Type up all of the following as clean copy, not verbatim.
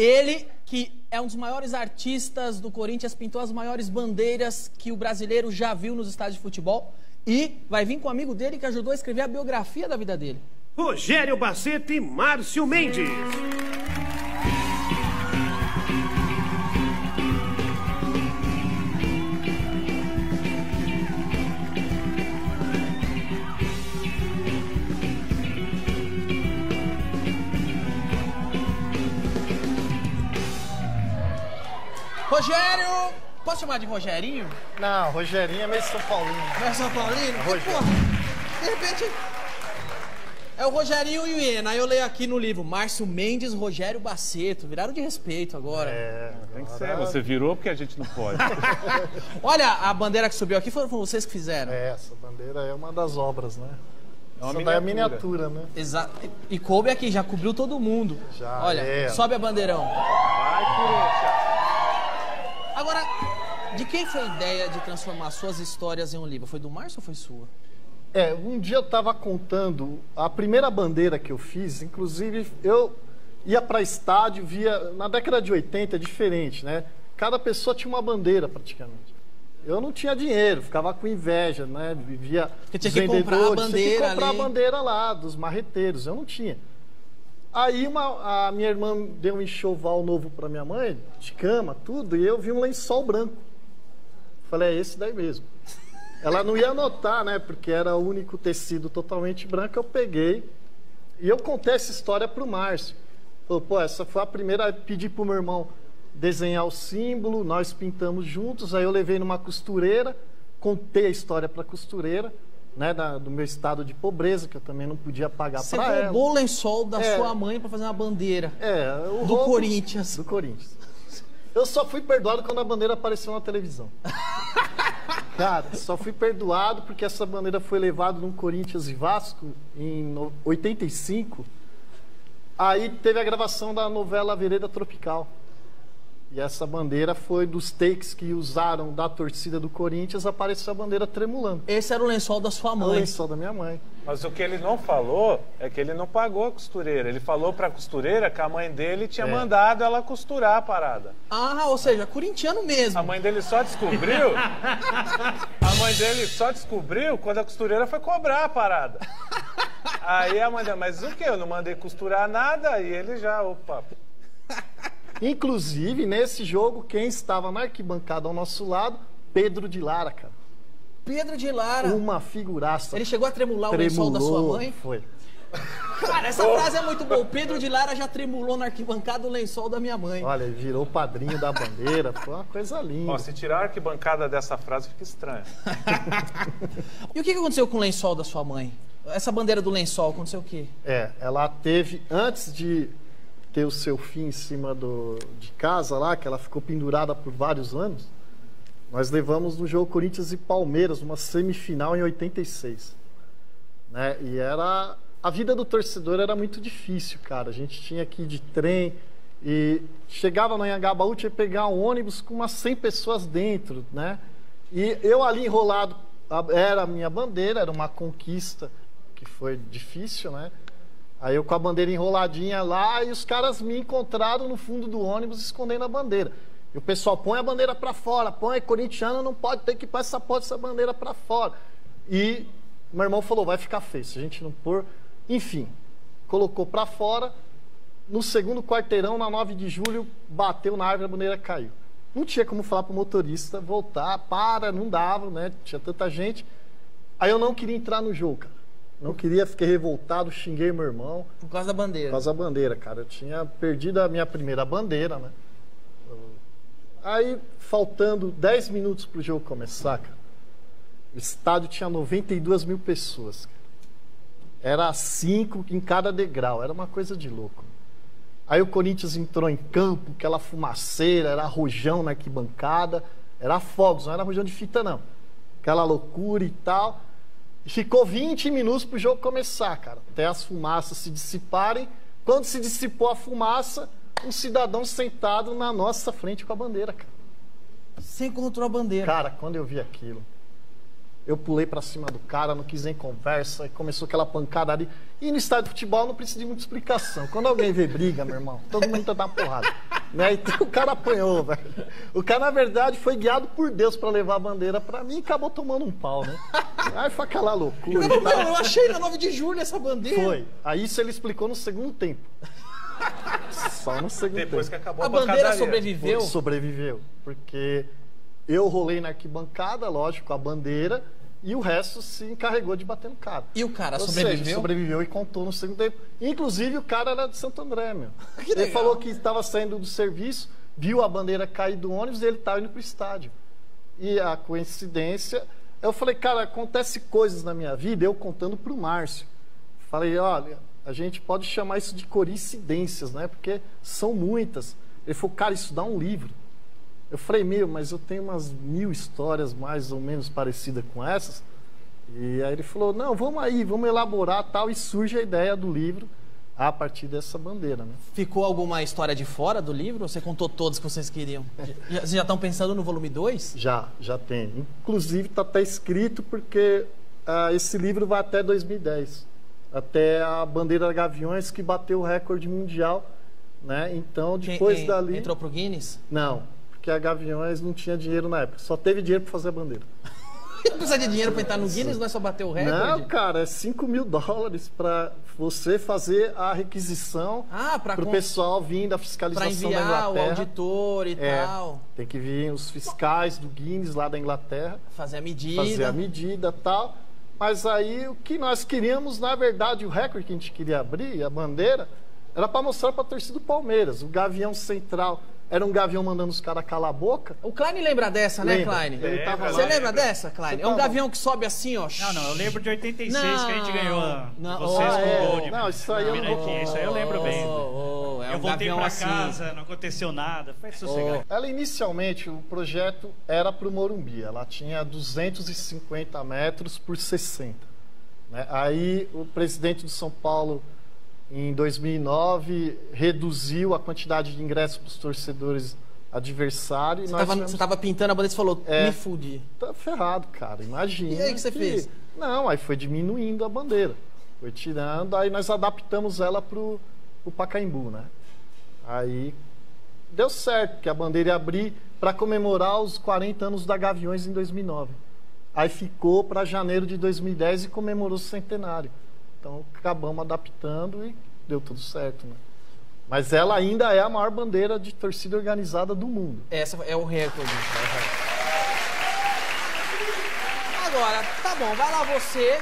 Ele, que é um dos maiores artistas do Corinthians, pintou as maiores bandeiras que o brasileiro já viu nos estádios de futebol. E vai vir com um amigo dele que ajudou a escrever a biografia da vida dele. Rogério Baceto e Márcio Mendes. Rogério... Posso chamar de Rogerinho? Não, Rogerinho é meio São Paulino. Não é São Paulino? Rogério. Porra, de repente... É o Rogerinho e o Iena. Aí eu leio aqui no livro, Márcio Mendes, Rogério Baceto. Viraram de respeito agora. Tem que ser. Você virou porque a gente não pode. Olha, a bandeira que subiu aqui foram vocês que fizeram. Essa bandeira é uma das obras, né? É uma Essa daí é a miniatura, né? Exato. E coube aqui, já cobriu todo mundo. Já. Olha, sobe a bandeirão. Vai, Corinthians. Agora, de quem foi a ideia de transformar suas histórias em um livro? Foi do Márcio ou foi sua? Um dia eu estava contando a primeira bandeira que eu fiz, inclusive eu ia para estádio, via... Na década de 80 é diferente, né? Cada pessoa tinha uma bandeira praticamente. Eu não tinha dinheiro, ficava com inveja, né? Vivia porque tinha que comprar a bandeira tinha que comprar ali. a bandeira lá, dos marreteiros, eu não tinha. Aí a minha irmã deu um enxoval novo para minha mãe, de cama, tudo, e eu vi um lençol branco. Falei, é esse daí mesmo. Ela não ia notar, né? Porque era o único tecido totalmente branco. Eu peguei e eu contei essa história pro Márcio. Falou, pô, essa foi a primeira. Eu pedi pro meu irmão desenhar o símbolo, nós pintamos juntos. Aí eu levei numa costureira, contei a história pra costureira, né? Do meu estado de pobreza, que eu também não podia pagar pra ela. Você roubou o lençol da sua mãe pra fazer uma bandeira. Do Corinthians. Do Corinthians. Eu só fui perdoado quando a bandeira apareceu na televisão. Cara, só fui perdoado porque essa bandeira foi levada num Corinthians e Vasco em 85. Aí teve a gravação da novela Vereda Tropical. E essa bandeira foi dos takes que usaram da torcida do Corinthians, apareceu a bandeira tremulando. Esse era o lençol da sua mãe. O lençol da minha mãe. Mas o que ele não falou é que ele não pagou a costureira. Ele falou pra costureira que a mãe dele tinha mandado ela costurar a parada. Ah, ou seja, corintiano mesmo. A mãe dele só descobriu... A mãe dele só descobriu quando a costureira foi cobrar a parada. Aí a mãe dele, mas o quê? Eu não mandei costurar nada. E ele já, opa... Inclusive, nesse jogo, quem estava na arquibancada ao nosso lado, Pedro de Lara, cara. Pedro de Lara. Uma figuraça. Ele chegou a tremular o lençol da sua mãe? Foi. Cara, essa frase é muito boa. O Pedro de Lara já tremulou na arquibancada o lençol da minha mãe. Olha, ele virou o padrinho da bandeira. Foi uma coisa linda. Ó, se tirar a arquibancada dessa frase, fica estranho. E o que aconteceu com o lençol da sua mãe? Essa bandeira do lençol, aconteceu o quê? Ela teve, antes de ter o seu fim em cima de casa lá, que ela ficou pendurada por vários anos, nós levamos no jogo Corinthians e Palmeiras, uma semifinal em 86. Né? E a vida do torcedor era muito difícil, cara. A gente tinha que ir de trem e chegava no Anhangabaú, tinha que pegar um ônibus com umas 100 pessoas dentro, né? E eu ali enrolado, era a minha bandeira, era uma conquista que foi difícil, né? Aí eu com a bandeira enroladinha lá e os caras me encontraram no fundo do ônibus escondendo a bandeira. E o pessoal põe a bandeira pra fora, põe, corintiano não pode ter que pôr essa bandeira pra fora. E meu irmão falou, vai ficar feio, se a gente não pôr... Enfim, colocou pra fora, no segundo quarteirão, na 9 de julho, bateu na árvore, a bandeira caiu. Não tinha como falar pro motorista voltar, não dava, né? Tinha tanta gente. Aí eu não queria entrar no jogo, cara. Não queria, fiquei revoltado, xinguei meu irmão. Por causa da bandeira? Por causa da bandeira, cara. Eu tinha perdido a minha primeira bandeira, né? Aí, faltando 10 minutos pro jogo começar, cara, o estádio tinha 92 mil pessoas, cara. Era 5 em cada degrau, era uma coisa de louco. Aí o Corinthians entrou em campo, aquela fumaceira, era rojão na arquibancada, era fogos, não era rojão de fita, não. Aquela loucura e tal. E ficou 20 minutos pro jogo começar, cara, até as fumaças se dissiparem. Quando se dissipou a fumaça, um cidadão sentado na nossa frente com a bandeira, cara. Você encontrou a bandeira? Cara, quando eu vi aquilo, eu pulei pra cima do cara, não quis nem conversa, e começou aquela pancada ali. E no estádio de futebol não precisa de muita explicação. Quando alguém vê briga, meu irmão, todo mundo tá dando porrada. Né? Então o cara apanhou, velho. O cara, na verdade, foi guiado por Deus para levar a bandeira para mim e acabou tomando um pau, né? Aí foi aquela loucura. Não, eu achei na 9 de julho essa bandeira. Foi. Aí isso ele explicou no segundo tempo. Só no segundo Depois que tempo. acabou A a bandeira pancadaria. sobreviveu? Sobreviveu. Porque eu rolei na arquibancada, lógico, com a bandeira, e o resto se encarregou de bater no cara. E o cara Ou sobreviveu? seja, sobreviveu e contou no segundo tempo. Inclusive, o cara era de Santo André, meu. Que Ele legal. falou que estava saindo do serviço, viu a bandeira cair do ônibus e ele estava indo pro estádio. E a coincidência... Eu falei, cara, acontece coisas na minha vida, eu contando pro Márcio. Falei, olha, a gente pode chamar isso de coincidências, né? Porque são muitas. Ele falou, cara, isso dá um livro. Eu falei, mas eu tenho umas 1000 histórias mais ou menos parecidas com essas. E aí ele falou, não, vamos aí, vamos elaborar tal. E surge a ideia do livro a partir dessa bandeira, né? Ficou alguma história de fora do livro? Ou você contou todas que vocês queriam? Vocês já estão pensando no volume 2? Já tem. Inclusive está até escrito porque esse livro vai até 2010. Até a bandeira Gaviões que bateu o recorde mundial, né? Então, depois dali... Entrou pro Guinness? Não, porque a Gaviões não tinha dinheiro na época. Só teve dinheiro para fazer a bandeira. Não precisa de dinheiro para entrar no Guinness, não é só bater o recorde? Não, cara, é $5.000 para você fazer a requisição para o pessoal vir da fiscalização da Inglaterra. Para enviar o auditor e tal. Tem que vir os fiscais do Guinness lá da Inglaterra. Fazer a medida e tal. Mas aí o que nós queríamos, na verdade, o recorde que a gente queria abrir, a bandeira, era para mostrar para a torcida do Palmeiras. O Gavião Central era um gavião mandando os caras calar a boca. O Klein lembra dessa, né, Klein? Você lembra dessa, Klein? É um gavião que sobe assim, ó. Não, eu lembro de 86 que a gente ganhou. Vocês com o gol de... Não, isso aí isso aí eu lembro bem. É eu um voltei gavião pra assim. casa, não aconteceu nada, foi sossegado. Ela inicialmente, o projeto era para o Morumbi. Ela tinha 250 metros por 60. Né? Aí o presidente do São Paulo, em 2009, reduziu a quantidade de ingressos para os torcedores adversários. Você estava pintando a bandeira e falou, me fudi. Tá ferrado, cara. Imagina. E aí, o que você fez? Não, aí foi diminuindo a bandeira. Foi tirando, aí nós adaptamos ela pro Pacaembu, né? Aí deu certo, que a bandeira ia abrir para comemorar os 40 anos da Gaviões em 2009. Aí ficou para janeiro de 2010 e comemorou o centenário. Então acabamos adaptando e deu tudo certo, né? Mas ela ainda é a maior bandeira de torcida organizada do mundo. Essa é o recorde. Agora, tá bom, vai lá você,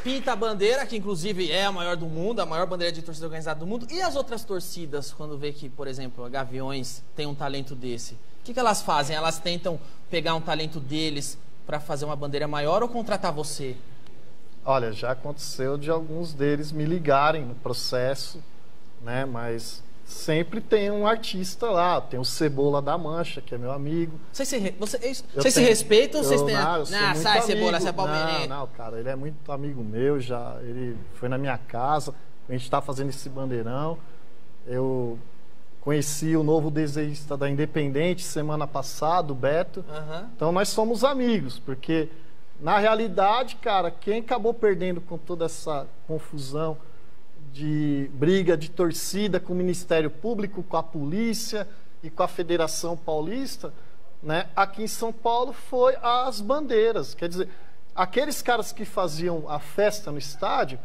pinta a bandeira, que inclusive é a maior do mundo, a maior bandeira de torcida organizada do mundo. E as outras torcidas, quando vê que, por exemplo, a Gaviões tem um talento desse? O que elas fazem? Elas tentam pegar um talento deles para fazer uma bandeira maior ou contratar você? Olha, já aconteceu de alguns deles me ligarem no processo, né? Mas sempre tem um artista lá. Tem o Cebola da Mancha, que é meu amigo. Vocês se respeitam ou vocês têm... sai, Cebola, você é palmeirense. Não, cara, ele é muito amigo meu, ele foi na minha casa, a gente está fazendo esse bandeirão. Eu conheci o novo desenhista da Independente semana passada, o Beto. Então nós somos amigos, porque... Na realidade, cara, quem acabou perdendo com toda essa confusão de briga de torcida com o Ministério Público, com a polícia e com a Federação Paulista, né, aqui em São Paulo foi as bandeiras. Quer dizer, aqueles caras que faziam a festa no estádio,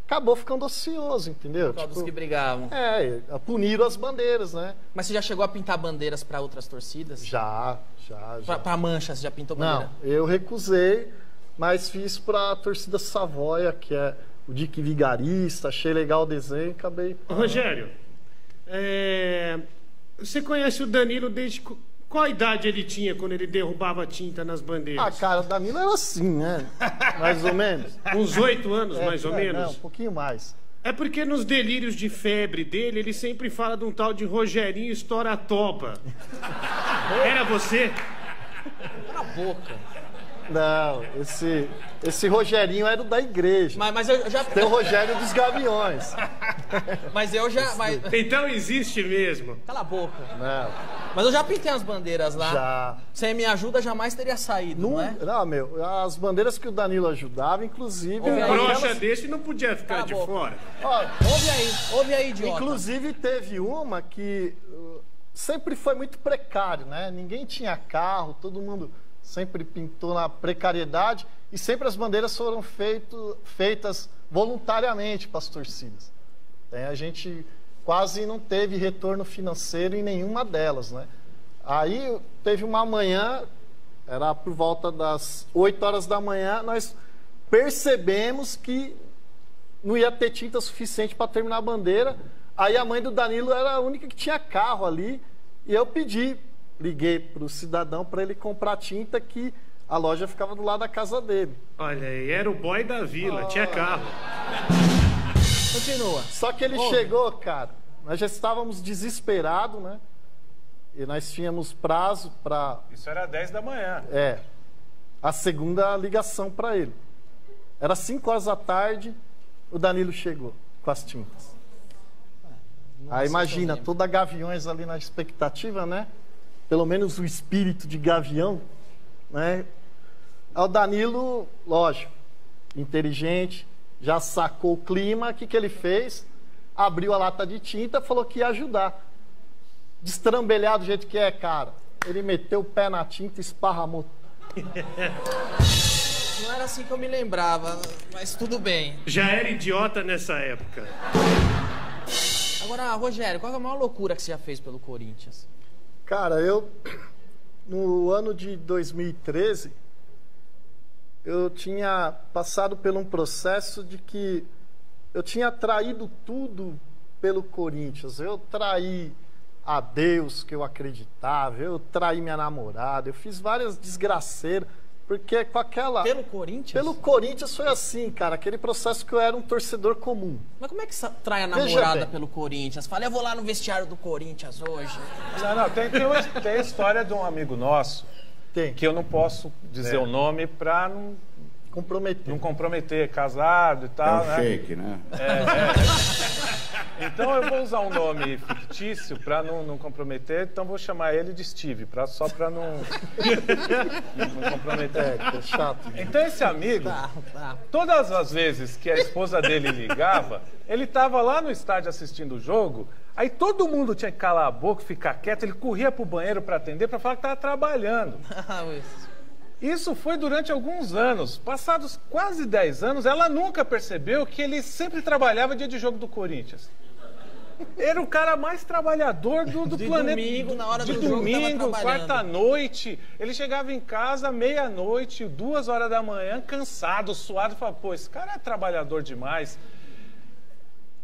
acabou ficando ocioso, entendeu? Por causa dos que brigavam. Puniram as bandeiras, né? Mas você já chegou a pintar bandeiras para outras torcidas? Já. Para Mancha, você já pintou bandeira? Não, eu recusei, mas fiz para a torcida Savoia, que é o Dick Vigarista, achei legal o desenho, acabei... Rogério, você conhece o Danilo desde... Qual idade ele tinha quando ele derrubava tinta nas bandeiras? Ah, cara, o Danilo era assim, né? Mais ou menos. Uns 8 anos, mais ou menos? Não, um pouquinho mais. É porque nos delírios de febre dele, ele sempre fala de um tal de Rogerinho Estouratoba. Era você? Cala a boca. Não, esse Rogerinho era o da igreja. Mas eu já... Tem o Rogério dos Gaviões. Mas eu já... Então existe mesmo. Cala a boca. Não. Mas eu já pintei as bandeiras lá. Já. Sem minha ajuda, jamais teria saído, não é? Não, meu, as bandeiras que o Danilo ajudava, inclusive... Um broxa desse não podia ficar de fora. Ó, ouve aí, idiota. Inclusive teve uma que sempre foi muito precário, né? Ninguém tinha carro, todo mundo sempre pintou na precariedade e sempre as bandeiras foram feitas voluntariamente para as torcidas. A gente quase não teve retorno financeiro em nenhuma delas, né? Aí teve uma manhã, era por volta das 8 horas da manhã, nós percebemos que não ia ter tinta suficiente para terminar a bandeira. Aí a mãe do Danilo era a única que tinha carro ali e eu liguei para o cidadão para ele comprar tinta, que a loja ficava do lado da casa dele. Olha aí, era o boy da vila, tinha carro. Continua. Só que ele chegou, cara, nós já estávamos desesperados, né? E nós tínhamos prazo para... Isso era 10 da manhã. A segunda ligação para ele. Era 5 horas da tarde, o Danilo chegou com as tintas. Aí imagina, toda Gaviões ali na expectativa, né? Pelo menos o espírito de Gavião, né? Aí o Danilo, lógico, inteligente, já sacou o clima. O que ele fez? Abriu a lata de tinta, falou que ia ajudar. Destrambelhado do jeito que é, cara. Ele meteu o pé na tinta e esparramou. Não era assim que eu me lembrava, mas tudo bem. Já era idiota nessa época. Agora, Rogério, qual é a maior loucura que você já fez pelo Corinthians? Cara, no ano de 2013, eu tinha passado por um processo de que eu tinha traído tudo pelo Corinthians. Eu traí a Deus que eu acreditava, eu traí minha namorada, eu fiz várias desgraceiras, porque com aquela... Pelo Corinthians? Pelo Corinthians foi assim, cara, aquele processo que eu era um torcedor comum. Mas como é que trai a namorada pelo Corinthians? Fala, eu vou lá no vestiário do Corinthians hoje. Não, tem a história de um amigo nosso, que eu não posso dizer o nome pra não comprometer, casado e tal, né? Fake, né? Então eu vou usar um nome fictício para não comprometer, então vou chamar ele de Steve, só para não comprometer. É chato. Então esse amigo, todas as vezes que a esposa dele ligava, ele estava lá no estádio assistindo o jogo, aí todo mundo tinha que calar a boca, ficar quieto, ele corria pro banheiro para atender, para falar que estava trabalhando. Isso foi durante alguns anos. Passados quase 10 anos, ela nunca percebeu que ele sempre trabalhava dia de jogo do Corinthians. Era o cara mais trabalhador do planeta. Domingo, na hora de do domingo, jogo, quarta-noite. Ele chegava em casa meia-noite, 2 horas da manhã, cansado, suado. Falava, pô, esse cara é trabalhador demais.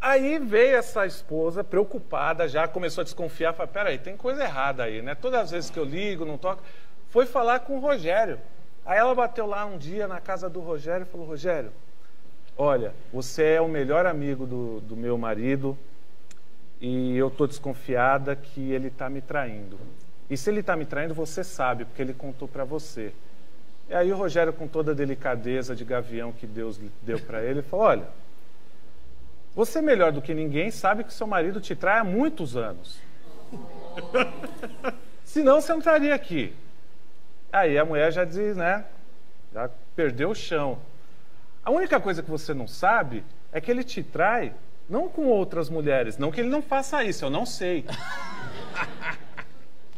Aí veio essa esposa preocupada, já começou a desconfiar. Falei, peraí, tem coisa errada aí, né? Todas as vezes que eu ligo, não toco... Foi falar com o Rogério. Aí ela bateu lá um dia na casa do Rogério e falou, Rogério, olha, você é o melhor amigo do meu marido e eu tô desconfiada que ele tá me traindo. E se ele tá me traindo, você sabe, porque ele contou para você. E aí o Rogério, com toda a delicadeza de gavião que Deus deu para ele, falou, olha, você melhor do que ninguém sabe que seu marido te trai há muitos anos. Senão você não estaria aqui. Aí a mulher já diz, né? Já perdeu o chão. A única coisa que você não sabe é que ele te trai não com outras mulheres. Não que ele não faça isso, eu não sei.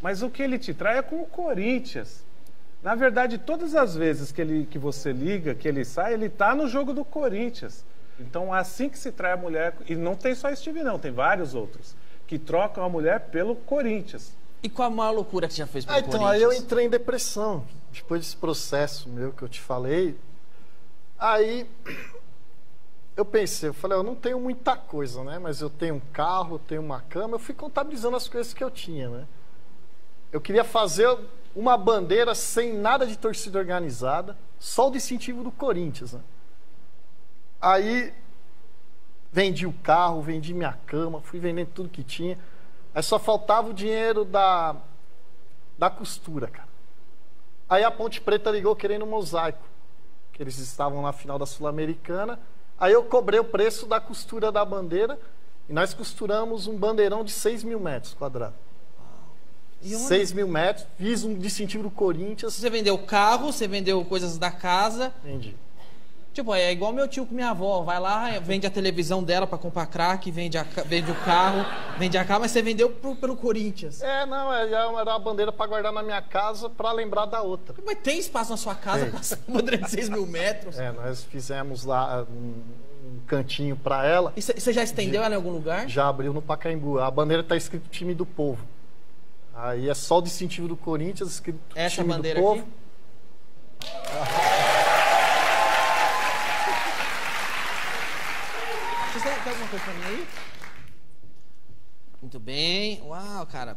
Mas o que ele te trai é com o Corinthians. Na verdade, todas as vezes que você liga, que ele sai, ele tá no jogo do Corinthians. Então, assim que se trai a mulher... E não tem só Steve, não. Tem vários outros. Que trocam a mulher pelo Corinthians. E qual a maior loucura que você já fez pelo Corinthians? Então, aí eu entrei em depressão. Depois desse processo meu que eu te falei. Aí, eu falei, eu não tenho muita coisa, né? Mas eu tenho um carro, eu tenho uma cama. Eu fui contabilizando as coisas que eu tinha, né? Eu queria fazer uma bandeira sem nada de torcida organizada, só o distintivo do Corinthians, né? Aí, vendi o carro, vendi minha cama, fui vendendo tudo que tinha. Aí só faltava o dinheiro da costura, cara. Aí a Ponte Preta ligou querendo um mosaico, que eles estavam na final da Sul-Americana. Aí eu cobrei o preço da costura da bandeira e nós costuramos um bandeirão de 6.000 metros quadrados. 6.000 metros, fiz um distintivo do Corinthians. Você vendeu carro, você vendeu coisas da casa. Vendi. Tipo, é igual meu tio com minha avó. Vai lá, vende a televisão dela pra comprar crack, vende o carro, vende a casa, mas você vendeu pelo Corinthians. Não, era uma bandeira pra guardar na minha casa pra lembrar da outra. Mas tem espaço na sua casa pra uma de 6 mil metros? Nós fizemos lá um cantinho pra ela. E você já estendeu ela em algum lugar? Já abriu no Pacaembu. A bandeira tá escrito time do povo. Aí é só o distintivo do Corinthians, escrito essa time bandeira do povo. Aqui? Você tem alguma coisa pra mim aí? Muito bem. Uau, cara.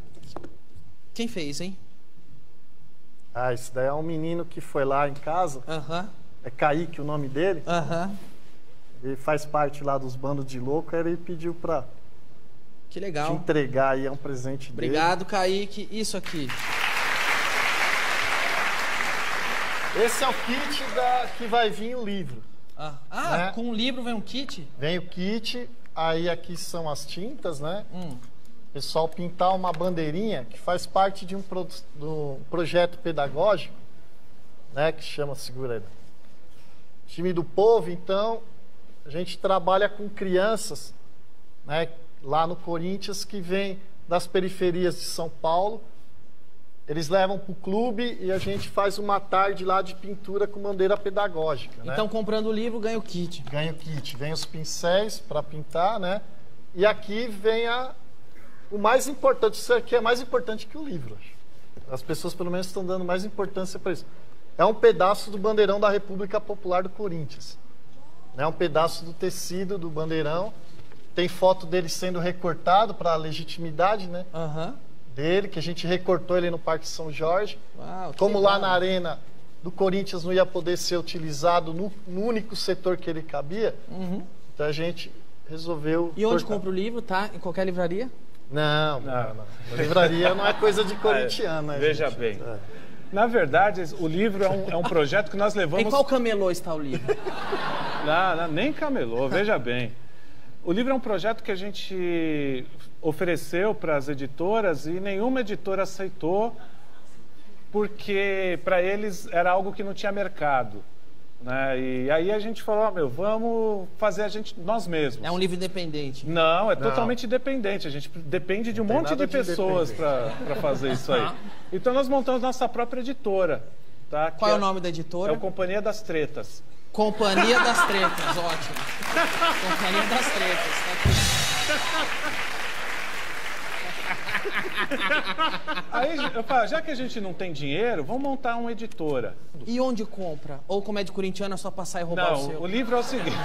Quem fez, hein? Isso daí é um menino que foi lá em casa. É Kaique o nome dele. Ele faz parte lá dos bandos de louco. Aí ele pediu pra que legal. te entregar aí, é um presente dele. Obrigado, Kaique. Isso aqui. Esse é o kit que vai vir o livro. Né? Com o livro vem um kit? Vem o kit, aí aqui são as tintas, né? Pessoal pintar uma bandeirinha que faz parte de um projeto pedagógico, né? Que chama, segura aí. Time do Povo, então, a gente trabalha com crianças, né? Lá no Corinthians, que vem das periferias de São Paulo. Eles levam para o clube e a gente faz uma tarde lá de pintura com bandeira pedagógica. Então, comprando o livro, ganha o kit. Ganha o kit. Vem os pincéis para pintar, né? E aqui vem o mais importante. Isso aqui é mais importante que o livro. As pessoas, pelo menos, estão dando mais importância para isso. É um pedaço do bandeirão da República Popular do Corinthians. É um pedaço do tecido do bandeirão. Tem foto dele sendo recortado para a legitimidade, né? Dele, que a gente recortou ele no Parque São Jorge. Uau, como lá na arena do Corinthians não ia poder ser utilizado no único setor que ele cabia, então a gente resolveu... E onde compra o livro, tá? Em qualquer livraria? Não. Livraria não é coisa de corintiano, né? Veja gente? bem. Na verdade, o livro é um projeto que nós levamos... Em qual camelô está o livro? Não, nem camelô, veja bem. O livro é um projeto que a gente ofereceu para as editoras e nenhuma editora aceitou, porque para eles era algo que não tinha mercado, né? E aí a gente falou, vamos fazer nós mesmos. É um livro independente? Não, é totalmente independente. A gente depende de um monte de pessoas para fazer isso aí. Então nós montamos nossa própria editora. Tá? Qual é o nome da editora? É o Companhia das Tretas. Companhia das Tretas, ótimo. Companhia das Tretas. Aí eu falo, já que a gente não tem dinheiro, vamos montar uma editora. E onde compra? Ou como é de corintiano, é só passar e roubar o seu? Não, o livro é o seguinte.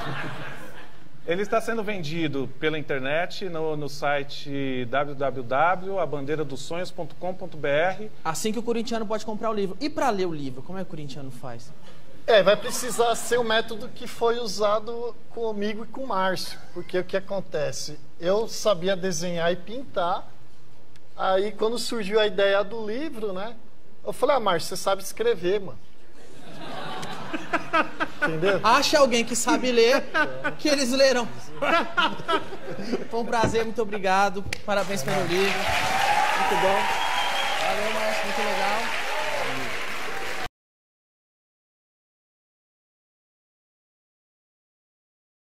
Ele está sendo vendido pela internet no site www.abandeiradosonhos.com.br. Assim que o corintiano pode comprar o livro. E para ler o livro, como é que o corintiano faz? Vai precisar ser o método que foi usado comigo e com o Márcio. Porque o que acontece? Eu sabia desenhar e pintar. Aí, quando surgiu a ideia do livro, né? Eu falei, Márcio, você sabe escrever, mano. Entendeu? Ache alguém que sabe ler, que eles lerão. Foi um prazer, muito obrigado. Parabéns pelo livro. Muito bom. Valeu, Márcio, muito legal.